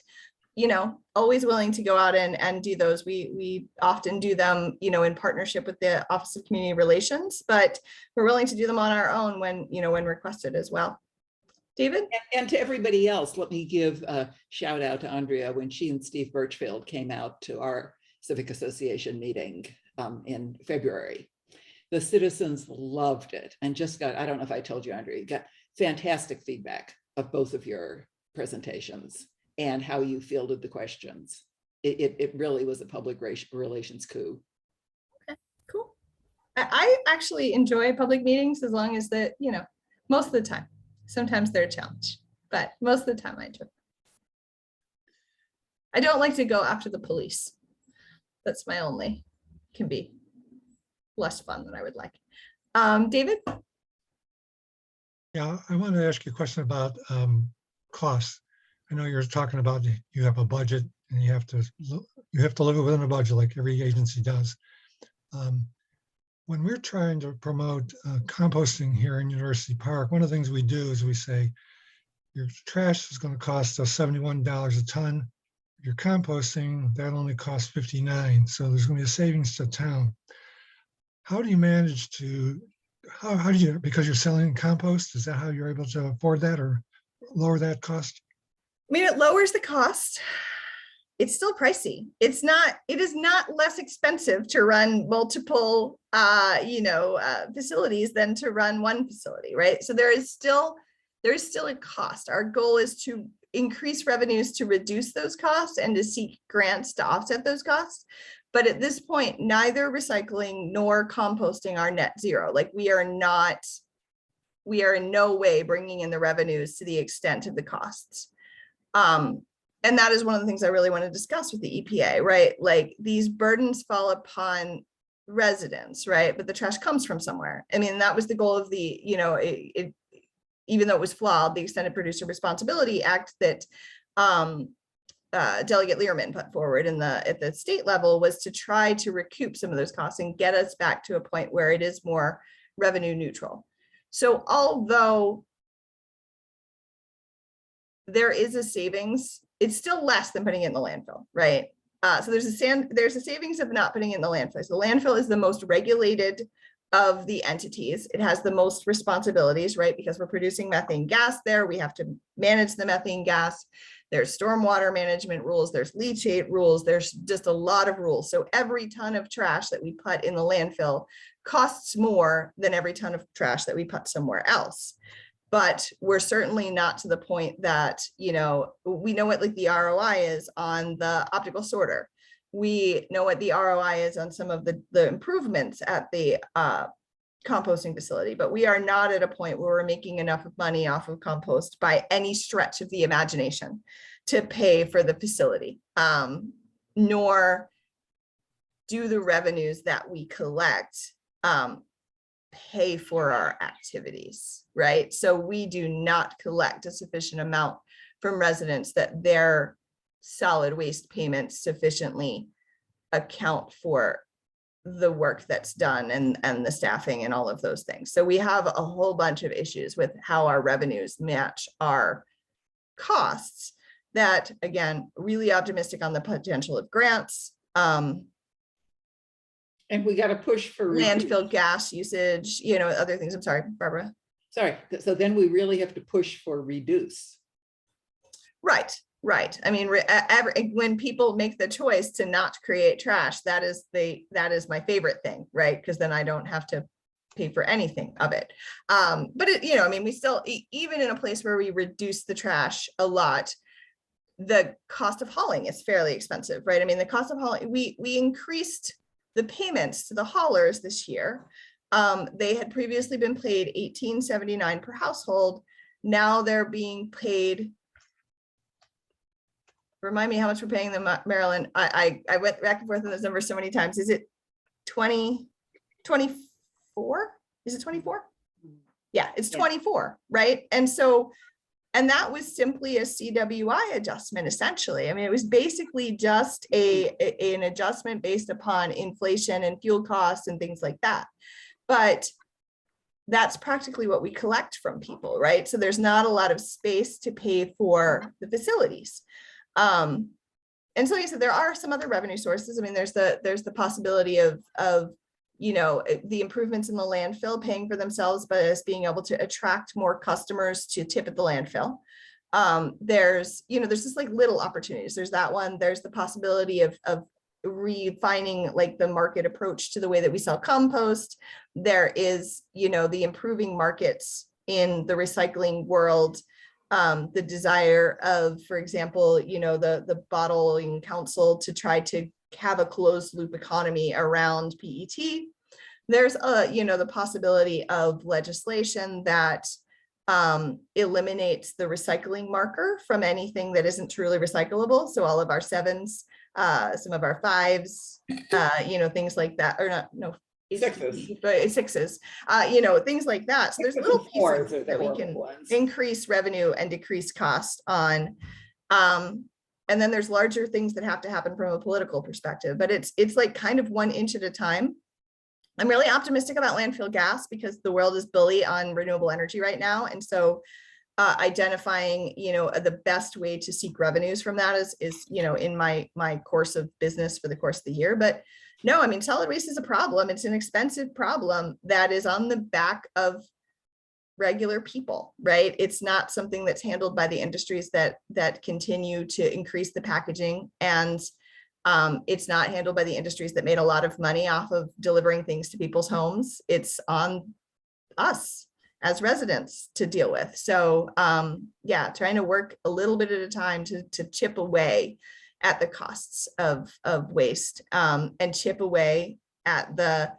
you know, always willing to go out and do those. We often do them, you know, in partnership with the Office of Community Relations, but we're willing to do them on our own when, you know, when requested as well. David? And to everybody else, let me give a shout out to Andrea when she and Steve Birchfield came out to our Civic Association meeting in February. The citizens loved it and just got, I don't know if I told you, Andrea, got fantastic feedback of both of your presentations and how you fielded the questions. It really was a public relations coup. Okay, cool. I actually enjoy public meetings as long as that, you know, most of the time. Sometimes they're a challenge, but most of the time I enjoy. I don't like to go after the police. That's my only, can be less fun than I would like. David? Yeah, I wanted to ask you a question about costs. I know you're talking about you have a budget and you have to live within a budget like every agency does. When we're trying to promote composting here in University Park, one of the things we do is we say your trash is going to cost us $71 a ton. If you're composting, that only costs $59. So there's going to be a savings to town. How do you manage to, how do you, because you're selling compost, is that how you're able to afford that or lower that cost? I mean, it lowers the cost. It's still pricey. It is not less expensive to run multiple, facilities than to run one facility, right? So there is still a cost. Our goal is to increase revenues to reduce those costs and to seek grants to offset those costs. But at this point, neither recycling nor composting are net zero. Like we are in no way bringing in the revenues to the extent of the costs. And that is one of the things I really want to discuss with the EPA, right? Like these burdens fall upon residents, right? But the trash comes from somewhere. I mean, that was the goal of the, even though it was flawed, the Extended Producer Responsibility Act that Delegate Learman put forward at the state level was to try to recoup some of those costs and get us back to a point where it is more revenue neutral. So although there is a savings, it's still less than putting it in the landfill, right? So there's a savings of not putting it in the landfill. So the landfill is the most regulated of the entities. It has the most responsibilities, right? Because we're producing methane gas there. We have to manage the methane gas. There's stormwater management rules. There's leachate rules. There's just a lot of rules. So every ton of trash that we put in the landfill costs more than every ton of trash that we put somewhere else. But we're certainly not to the point that, we know what like the ROI is on the optical sorter. We know what the ROI is on some of the improvements at the composting facility, but we are not at a point where we're making enough money off of compost by any stretch of the imagination to pay for the facility, nor do the revenues that we collect pay for our activities, right? So we do not collect a sufficient amount from residents that their solid waste payments sufficiently account for the work that's done and the staffing and all of those things. So we have a whole bunch of issues with how our revenues match our costs that, again, really optimistic on the potential of grants, And we got to push for landfill gas usage, you know, other things. I'm sorry, Barbara. Sorry, so then we really have to push for reduce. Right, right. I mean, when people make the choice to not create trash, that is my favorite thing, right? Because then I don't have to pay for anything of it. But it, you know, I mean, we still, even in a place where we reduce the trash a lot, the cost of hauling is fairly expensive, right? I mean, the cost of hauling, we increased the payments to the haulers this year. They had previously been paid $18.79 per household. Now they're being paid, remind me how much we're paying them, Marilyn. I went back and forth on those numbers so many times. Is it 24? Is it 24? Yeah, it's 24, right? And so, and that was simply a CWI adjustment, essentially. I mean, it was basically just an adjustment based upon inflation and fuel costs and things like that. But that's practically what we collect from people, right? So there's not a lot of space to pay for the facilities. And so like I said, there are some other revenue sources. I mean, there's the possibility of you know, the improvements in the landfill paying for themselves, but as being able to attract more customers to tip at the landfill. There's, you know, there's just like little opportunities. There's that one. There's the possibility of refining like the market approach to the way that we sell compost. There is, you know, the improving markets in the recycling world. The desire of, for example, you know, the bottling council to try to have a closed loop economy around PET. There's you know, the possibility of legislation that eliminates the recycling marker from anything that isn't truly recyclable. So all of our 7s, some of our 5s, you know, things like that, or not, no, 6s, you know, things like that. So there's little pieces that we can increase revenue and decrease cost on. And then there's larger things that have to happen from a political perspective, but it's like kind of 1 inch at a time. I'm really optimistic about landfill gas because the world is bully on renewable energy right now. And so identifying, you know, the best way to seek revenues from that is, you know, in my course of business for the course of the year. But no, I mean, solid waste is a problem. It's an expensive problem that is on the back of regular people, right? It's not something that's handled by the industries that continue to increase the packaging, and it's not handled by the industries that made a lot of money off of delivering things to people's homes. It's on us as residents to deal with. So yeah, trying to work a little bit at a time to chip away at the costs of waste, and chip away at the,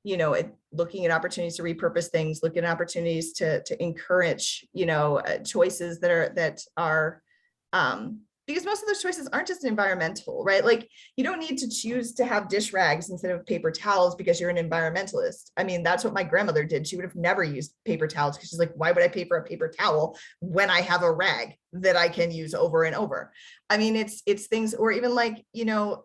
you know, looking at opportunities to repurpose things, looking at opportunities to encourage, you know, choices that are because most of those choices aren't just environmental, right? Like you don't need to choose to have dish rags instead of paper towels because you're an environmentalist. I mean, that's what my grandmother did. She would have never used paper towels because she's like, why would I pay for a paper towel when I have a rag that I can use over and over? I mean, it's things, or even like, you know,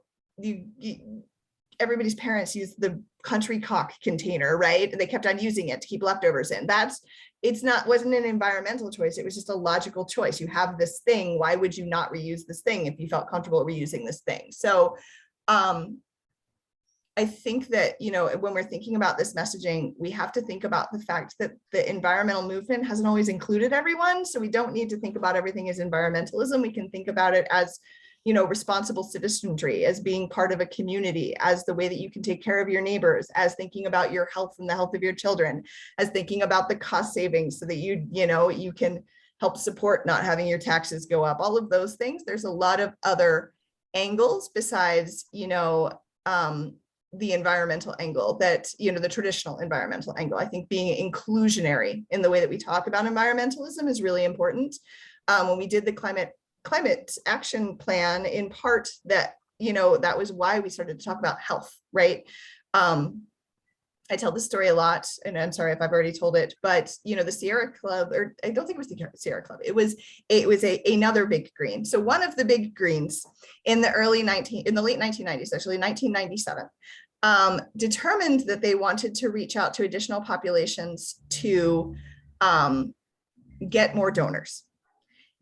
everybody's parents used the country cock container, right? And they kept on using it to keep leftovers in. Wasn't an environmental choice. It was just a logical choice. You have this thing. Why would you not reuse this thing if you felt comfortable reusing this thing? So I think that, you know, when we're thinking about this messaging, we have to think about the fact that the environmental movement hasn't always included everyone. So we don't need to think about everything as environmentalism. We can think about it as, you know, responsible citizenry, as being part of a community, as the way that you can take care of your neighbors, as thinking about your health and the health of your children, as thinking about the cost savings so that you know, you can help support not having your taxes go up, all of those things. There's a lot of other angles besides, you know, the environmental angle that, you know, the traditional environmental angle. I think being inclusionary in the way that we talk about environmentalism is really important. When we did the climate action plan, in part, that, you know, that was why we started to talk about health, right? I tell this story a lot, and I'm sorry if I've already told it, but the Sierra Club, or I don't think it was the Sierra Club. It was another big green. So one of the big greens in the late 1990s, actually 1997, determined that they wanted to reach out to additional populations to get more donors.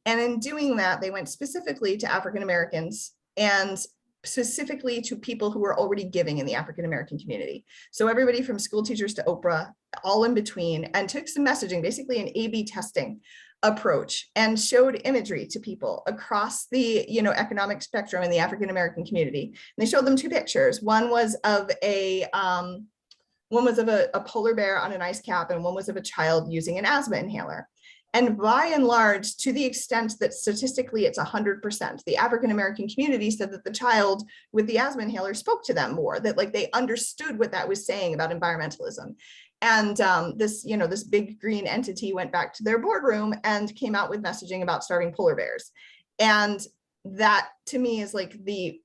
And in doing that, they went specifically to African Americans and specifically to people who were already giving in the African American community. So everybody from school teachers to Oprah, all in between, and took some messaging, basically an A/B testing approach, and showed imagery to people across the economic spectrum in the African American community. And they showed them two pictures. One was of a polar bear on an ice cap, and one was of a child using an asthma inhaler. And by and large, to the extent that statistically it's 100%, the African-American community said that the child with the asthma inhaler spoke to them more, that like they understood what that was saying about environmentalism. And this big green entity went back to their boardroom and came out with messaging about starving polar bears. And that to me is like the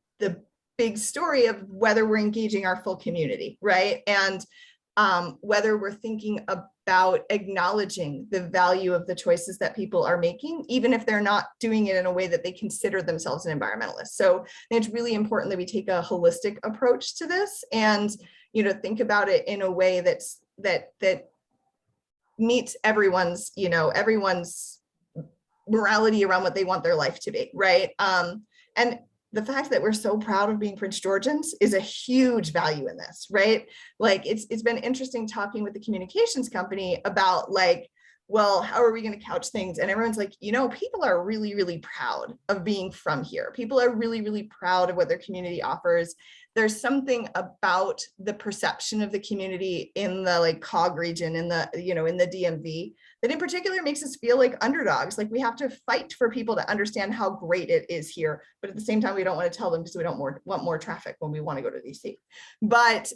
big story of whether we're engaging our full community, right? And whether we're thinking about acknowledging the value of the choices that people are making, even if they're not doing it in a way that they consider themselves an environmentalist. So it's really important that we take a holistic approach to this and, think about it in a way that meets everyone's morality around what they want their life to be, right? And the fact that we're so proud of being Prince Georgians is a huge value in this, right? Like it's been interesting talking with the communications company about like, well, how are we going to couch things? And everyone's like, people are really, really proud of being from here. People are really, really proud of what their community offers. There's something about the perception of the community in the like COG region, in the DMV, that in particular makes us feel like underdogs. Like we have to fight for people to understand how great it is here. But at the same time, we don't want to tell them because we don't want more traffic when we want to go to DC. But,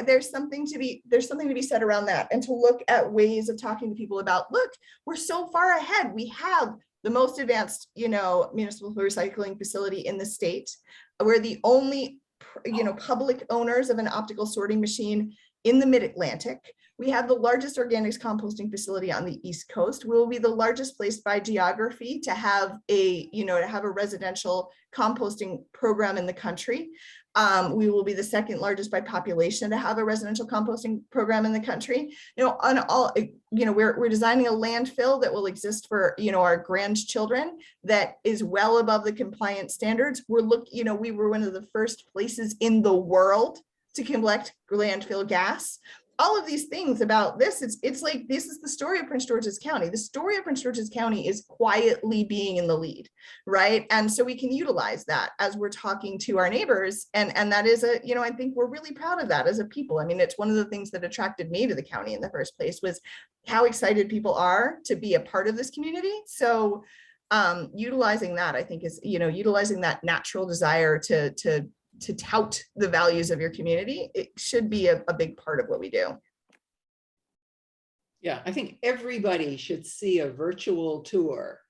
there's something to be said around that, and to look at ways of talking to people about, look, we're so far ahead. We have the most advanced, municipal recycling facility in the state. We're the only public owners of an optical sorting machine in the mid-Atlantic. We have the largest organics composting facility on the East Coast. We will be the largest place by geography to have a residential composting program in the country. We will be the second largest by population to have a residential composting program in the country. We're designing a landfill that will exist for, our grandchildren, that is well above the compliance standards. We were one of the first places in the world to collect landfill gas. All of these things about this, it's like, this is the story of Prince George's County. The story of Prince George's County is quietly being in the lead, right? And so we can utilize that as we're talking to our neighbors. And that is I think we're really proud of that as a people. I mean, it's one of the things that attracted me to the county in the first place, was how excited people are to be a part of this community. So utilizing that, I think, is, utilizing that natural desire to tout the values of your community, it should be a big part of what we do. Yeah, I think everybody should see a virtual tour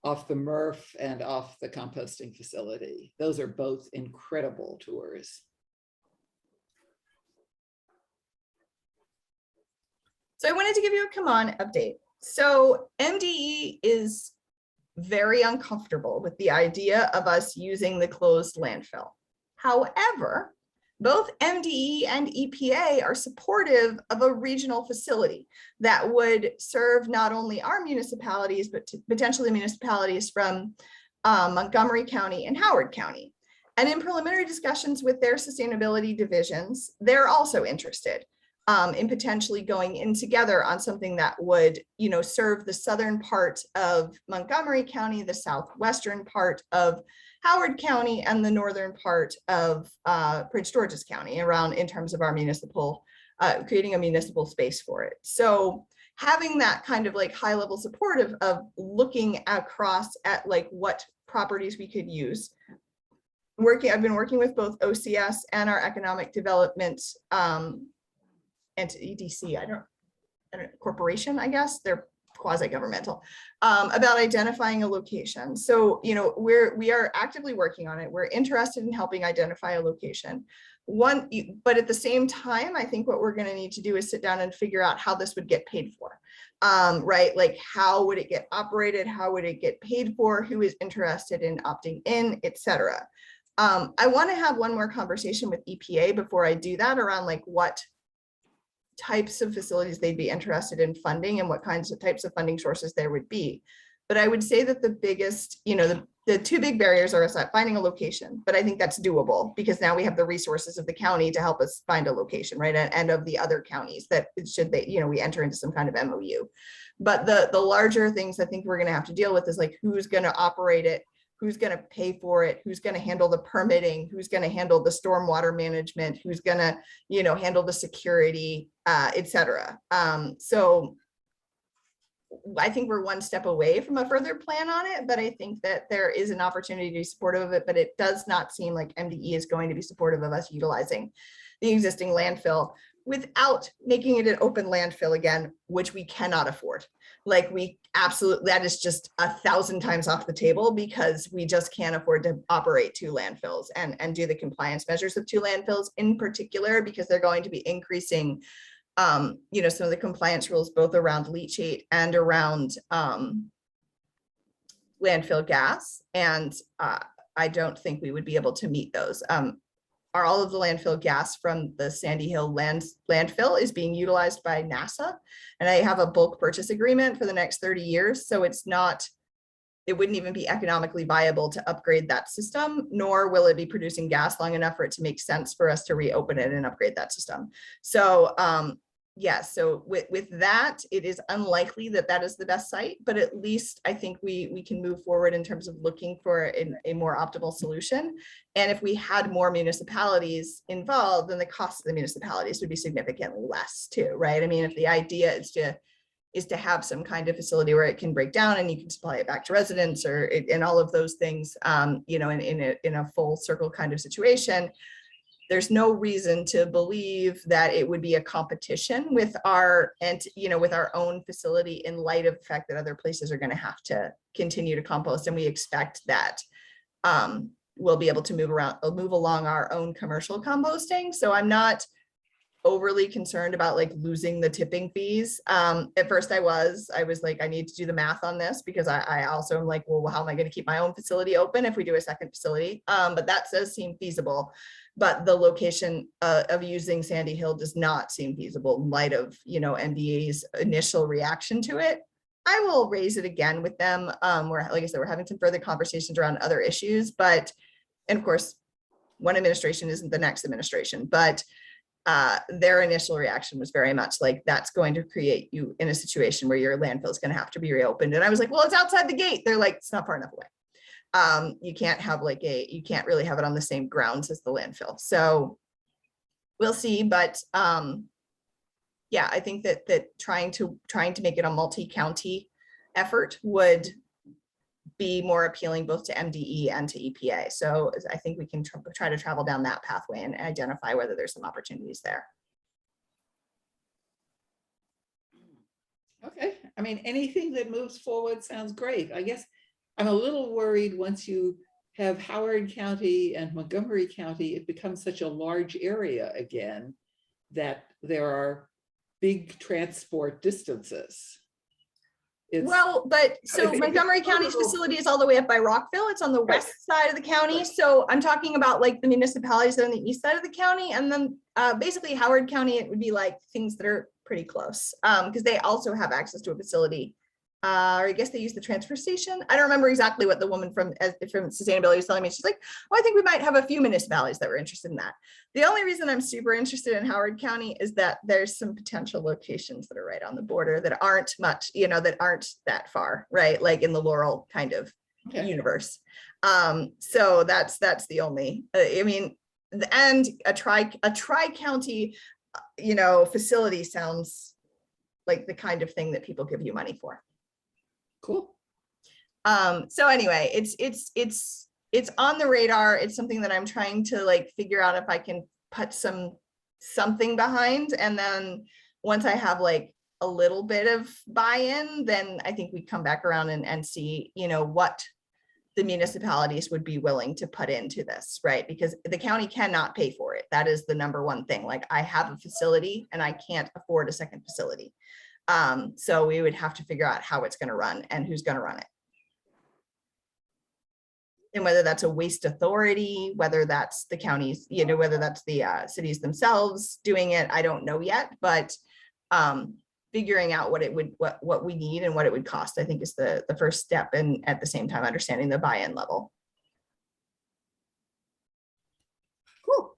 off the MRF and off the composting facility. Those are both incredible tours. So I wanted to give you a come on update. So MDE is very uncomfortable with the idea of us using the closed landfill. However, both MDE and EPA are supportive of a regional facility that would serve not only our municipalities, but potentially municipalities from Montgomery County and Howard County. And in preliminary discussions with their sustainability divisions, they're also interested in potentially going in together on something that would, serve the southern part of Montgomery County, the southwestern part of Howard County, and the northern part of Prince George's County, around in terms of our municipal, creating a municipal space for it. So having that kind of like high level support of looking across at like what properties we could use. I've been working with both OCS and our economic development and EDC, I don't corporation, I guess they're quasi-governmental, about identifying a location. So, we are actively working on it. We're interested in helping identify a location. but at the same time, I think what we're going to need to do is sit down and figure out how this would get paid for. Right? Like, how would it get operated? How would it get paid for? Who is interested in opting in, et cetera. I want to have one more conversation with EPA before I do that around like what types of facilities they'd be interested in funding and what types of funding sources there would be. But I would say that the biggest, the two big barriers are finding a location, but I think that's doable because now we have the resources of the county to help us find a location, right? And of the other counties that should they, we enter into some kind of MOU. But the larger things I think we're going to have to deal with is like, who's going to operate it? Who's going to pay for it? Who's going to handle the permitting? Who's going to handle the stormwater management? Who's going to, handle the security, et cetera. So I think we're one step away from a further plan on it, but I think that there is an opportunity to be supportive of it, but it does not seem like MDE is going to be supportive of us utilizing the existing landfill without making it an open landfill again, which we cannot afford. Like we absolutely, that is just 1,000 times off the table because we just can't afford to operate 2 landfills and do the compliance measures of 2 landfills in particular, because they're going to be increasing some of the compliance rules, both around leachate and around landfill gas. And I don't think we would be able to meet those. Are all of the landfill gas from the Sandy Hill landfill is being utilized by NASA. And I have a bulk purchase agreement for the next 30 years. So it wouldn't even be economically viable to upgrade that system, nor will it be producing gas long enough for it to make sense for us to reopen it and upgrade that system. So so with that, it is unlikely that that is the best site, but at least I think we can move forward in terms of looking for a more optimal solution. And if we had more municipalities involved, then the cost of the municipalities would be significantly less too, right? I mean, if the idea is to have some kind of facility where it can break down and you can supply it back to residents and all of those things, in a full circle kind of situation, there's no reason to believe that it would be a competition with our own facility in light of the fact that other places are going to have to continue to compost. And we expect that we'll be able to move along our own commercial composting. So I'm not overly concerned about like losing the tipping fees. At first I was like, I need to do the math on this because I also am like, well, how am I going to keep my own facility open if we do a second facility? But that does seem feasible. But the location of using Sandy Hill does not seem feasible in light of, MDA's initial reaction to it. I will raise it again with them. Like I said, we're having some further conversations around other issues, and of course, one administration isn't the next administration, but their initial reaction was very much like, that's going to create you in a situation where your landfill is going to have to be reopened. And I was like, well, it's outside the gate. They're like, it's not far enough away. You can't really have it on the same grounds as the landfill. So we'll see, but I think that trying to make it a multi-county effort would be more appealing both to MDE and to EPA. So I think we can try to travel down that pathway and identify whether there's some opportunities there. Okay, I mean, anything that moves forward sounds great. I guess I'm a little worried once you have Howard County and Montgomery County, it becomes such a large area again that there are big transport distances. Montgomery County's facility is all the way up by Rockville. It's on the west side of the county. So I'm talking about like the municipalities that are on the east side of the county. And then basically Howard County, it would be like things that are pretty close because they also have access to a facility. Or I guess they use the transfer station. I don't remember exactly what the woman from sustainability was telling me. She's like, oh, I think we might have a few municipalities that were interested in that. The only reason I'm super interested in Howard County is that there's some potential locations that are right on the border that aren't that far, right? Like in the Laurel kind of universe. So that's the only, and a tri-county, facility sounds like the kind of thing that people give you money for. Cool. So anyway, it's on the radar. It's something that I'm trying to like figure out if I can put something behind. And then once I have like a little bit of buy-in, then I think we come back around and see, what the municipalities would be willing to put into this, right? Because the county cannot pay for it. That is the number one thing. Like, I have a facility and I can't afford a second facility. So we would have to figure out how it's going to run and who's going to run it. And whether that's a waste authority, whether that's the counties, you know, whether that's the cities themselves doing it, I don't know yet, but figuring out what it would, what we need and what it would cost, I think is the first step. And at the same time, understanding the buy-in level. Cool.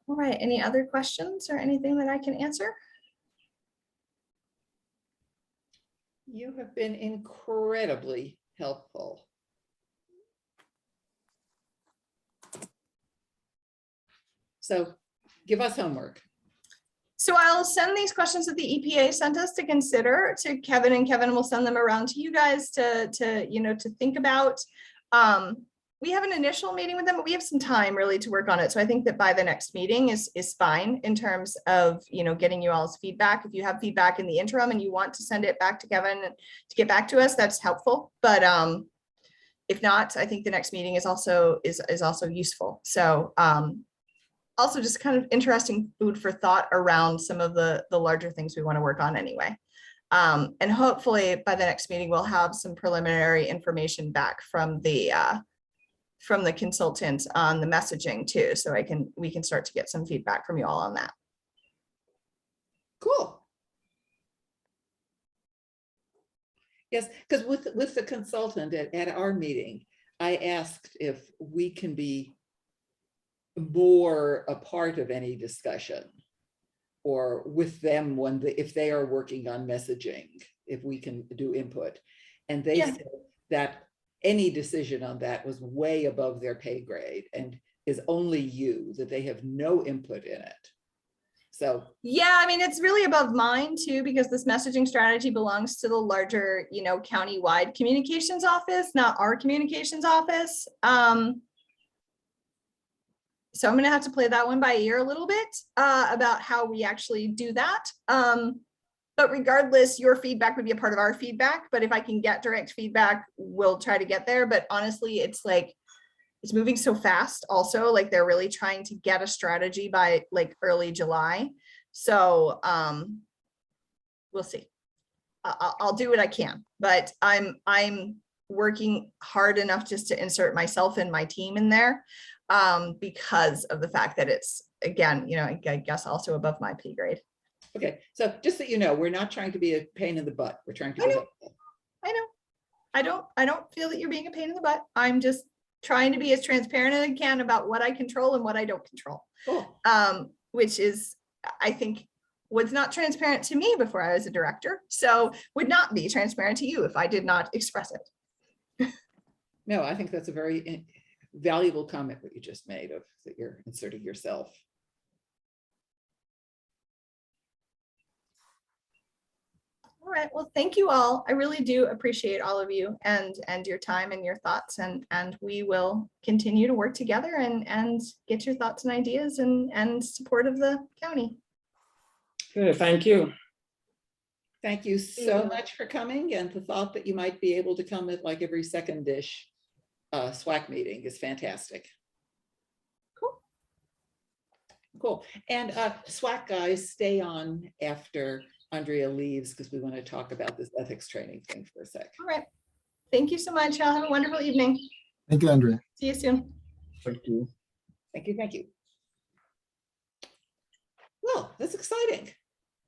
All right, any other questions or anything that I can answer? You have been incredibly helpful. So give us homework. So I'll send these questions that the EPA sent us to consider to Kevin, and Kevin will send them around to you guys to you know, to think about. We have an initial meeting with them, but we have some time really to work on it. So I think that by the next meeting is fine in terms of, you know, getting you all's feedback. If you have feedback in the interim and you want to send it back to Kevin to get back to us, that's helpful. But if not, I think the next meeting is also useful. So also just kind of interesting food for thought around some of the larger things we want to work on anyway. And hopefully by the next meeting, we'll have some preliminary information back from the consultant on the messaging too. So we can start to get some feedback from you all on that. Cool. Yes, because with the consultant at our meeting, I asked if we can be more a part of any discussion, or with them when if they are working on messaging, if we can do input. And they said that any decision on that was way above their pay grade and is only you, that they have no input in it. So yeah, I mean, it's really above mine too, because this messaging strategy belongs to the larger, you know, county-wide communications office, not our communications office. So I'm gonna have to play that one by ear a little bit about how we actually do that. But regardless, your feedback would be a part of our feedback. But if I can get direct feedback, we'll try to get there. But honestly, it's like, it's moving so fast also, like they're really trying to get a strategy by like early July. So we'll see. I'll do what I can, but I'm working hard enough just to insert myself and my team in there because of the fact that it's, again, you know, I guess also above my pay grade. okay, so just so you know, we're not trying to be a pain in the butt. We're trying to be helpful. I know. I don't feel that you're being a pain in the butt. I'm just trying to be as transparent as I can about what I control and what I don't control. Cool. Which is, I think, was not transparent to me before I was a director. So would not be transparent to you if I did not express it. No, I think that's a very valuable comment what you just made, of that you're inserting yourself. All right, well, thank you all. I really do appreciate all of you and your time and your thoughts, and we will continue to work together and get your thoughts and ideas and support of the county. Okay, thank you. Thank you so much for coming, and the thought that you might be able to come at like every second-ish SWAC meeting is fantastic. Cool. Cool. And SWAC guys, stay on after Andrea leaves, because we want to talk about this ethics training thing for a sec. All right. Thank you so much. Y'all have a wonderful evening. Thank you, Andrea. See you soon. Thank you. Thank you. Thank you. Well, that's exciting.